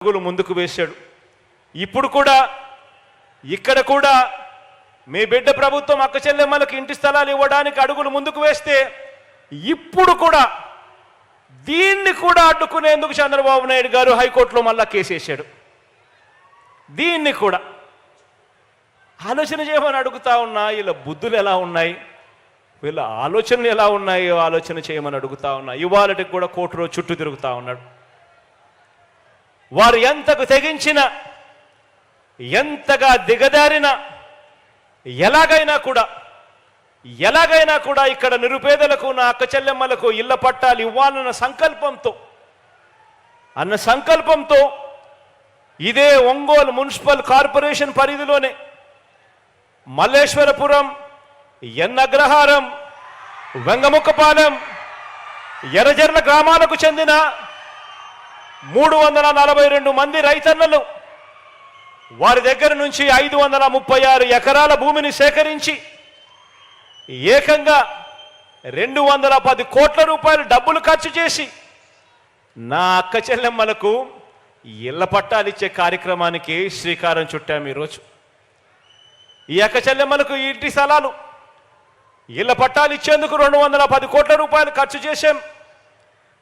అడుగులు ముందుకు వేశాడు. ఇప్పుడు కూడా ఇక్కడ కూడా మీ బిడ్డ ప్రభుత్వం అక్క చెల్లెమ్మలకు ఇంటి స్థలాలు ఇవ్వడానికి అడుగులు ముందుకు వేస్తే ఇప్పుడు కూడా దీన్ని కూడా అడ్డుకునేందుకు చంద్రబాబు నాయుడు గారు హైకోర్టులో మళ్ళా కేసేశాడు. దీన్ని కూడా ఆలోచన చేయమని అడుగుతా ఉన్నా. వీళ్ళ బుద్ధులు ఎలా ఉన్నాయి, వీళ్ళ ఆలోచనలు ఎలా ఉన్నాయో ఆలోచన చేయమని అడుగుతా ఉన్నా. ఇవాళకి కూడా కోర్టులో చుట్టూ తిరుగుతూ ఉన్నాడు. వారు ఎంతకు తెగించిన, ఎంతగా దిగదారిన, ఎలాగైనా కూడా ఇక్కడ నిరుపేదలకు, నా అక్క చెల్లెమ్మలకు ఇళ్ల పట్టాలు ఇవ్వాలన్న సంకల్పంతో ఇదే ఒంగోలు మున్సిపల్ కార్పొరేషన్ పరిధిలోనే మల్లేశ్వరపురం, ఎన్నగ్రహారం, వెంగముక్కపాలెం, ఎర్రజర్ల గ్రామాలకు చెందిన 342 మంది రైతన్నలు వారి దగ్గర నుంచి 536 ఎకరాల భూమిని సేకరించి ఏకంగా 210 కోట్ల రూపాయలు డబ్బులు ఖర్చు చేసి నా అక్క చెల్లెమ్మలకు ఇళ్ల పట్టాలు ఇచ్చే కార్యక్రమానికి శ్రీకారం చుట్టాము. ఈరోజు ఈ అక్క చెల్లెమ్మలకు ఇంటి స్థలాలు, ఇళ్ల పట్టాలు ఇచ్చేందుకు 210 కోట్ల రూపాయలు ఖర్చు చేశాం.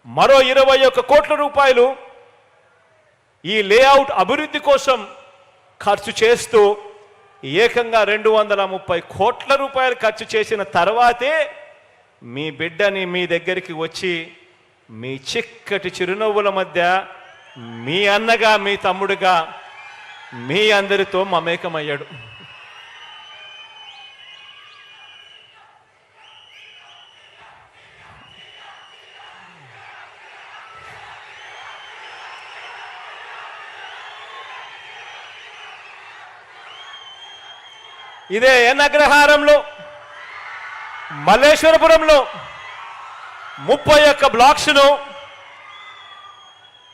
మరో 21 కోట్ల రూపాయలు ఈ లేఅవుట్ అభివృద్ధి కోసం ఖర్చు చేస్తూ ఏకంగా 230 కోట్ల రూపాయలు ఖర్చు చేసిన తర్వాతే మీ బిడ్డని మీ దగ్గరికి వచ్చి మీ చిక్కటి చిరునవ్వుల మధ్య మీ అన్నగా, మీ తమ్ముడుగా మీ అందరితో మమేకమయ్యాడు. ఇదే ఎన్నగ్రహారంలో, మల్లేశ్వరపురంలో 31 బ్లాక్స్ను,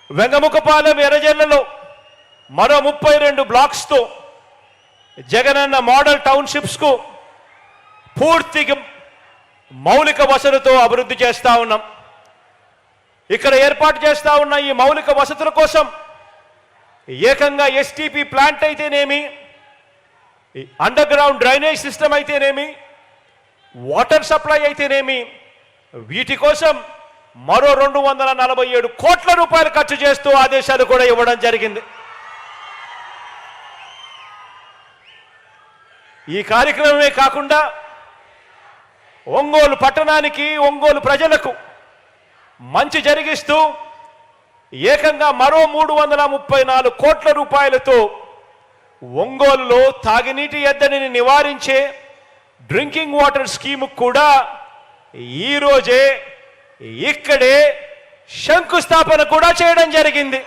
వెంగముక్కపాలెం, ఎర్రజర్లలో మరో 32 బ్లాక్స్తో జగనన్న మోడల్ టౌన్షిప్స్కు పూర్తిగా మౌలిక వసతులతో అభివృద్ధి చేస్తూ ఉన్నాం. ఇక్కడ ఏర్పాటు చేస్తూ ఉన్న ఈ మౌలిక వసతుల కోసం ఏకంగా ఎస్టీపీ ప్లాంట్ అయితేనేమి, అండర్ గ్రౌండ్ డ్రైనేజ్ సిస్టమ్ అయితేనేమి, వాటర్ సప్లై అయితేనేమి, వీటి కోసం మరో 247 కోట్ల రూపాయలు ఖర్చు చేస్తూ ఆదేశాలు కూడా ఇవ్వడం జరిగింది. ఈ కార్యక్రమమే కాకుండా ఒంగోలు పట్టణానికి, ఒంగోలు ప్రజలకు మంచి జరిగిస్తూ ఏకంగా మరో 334 కోట్ల రూపాయలతో ఒంగోలులో తాగునీటి ఎద్దడిని నివారించే డ్రింకింగ్ వాటర్ స్కీమ్ కూడా ఈరోజే ఇక్కడే శంకుస్థాపన కూడా చేయడం జరిగింది.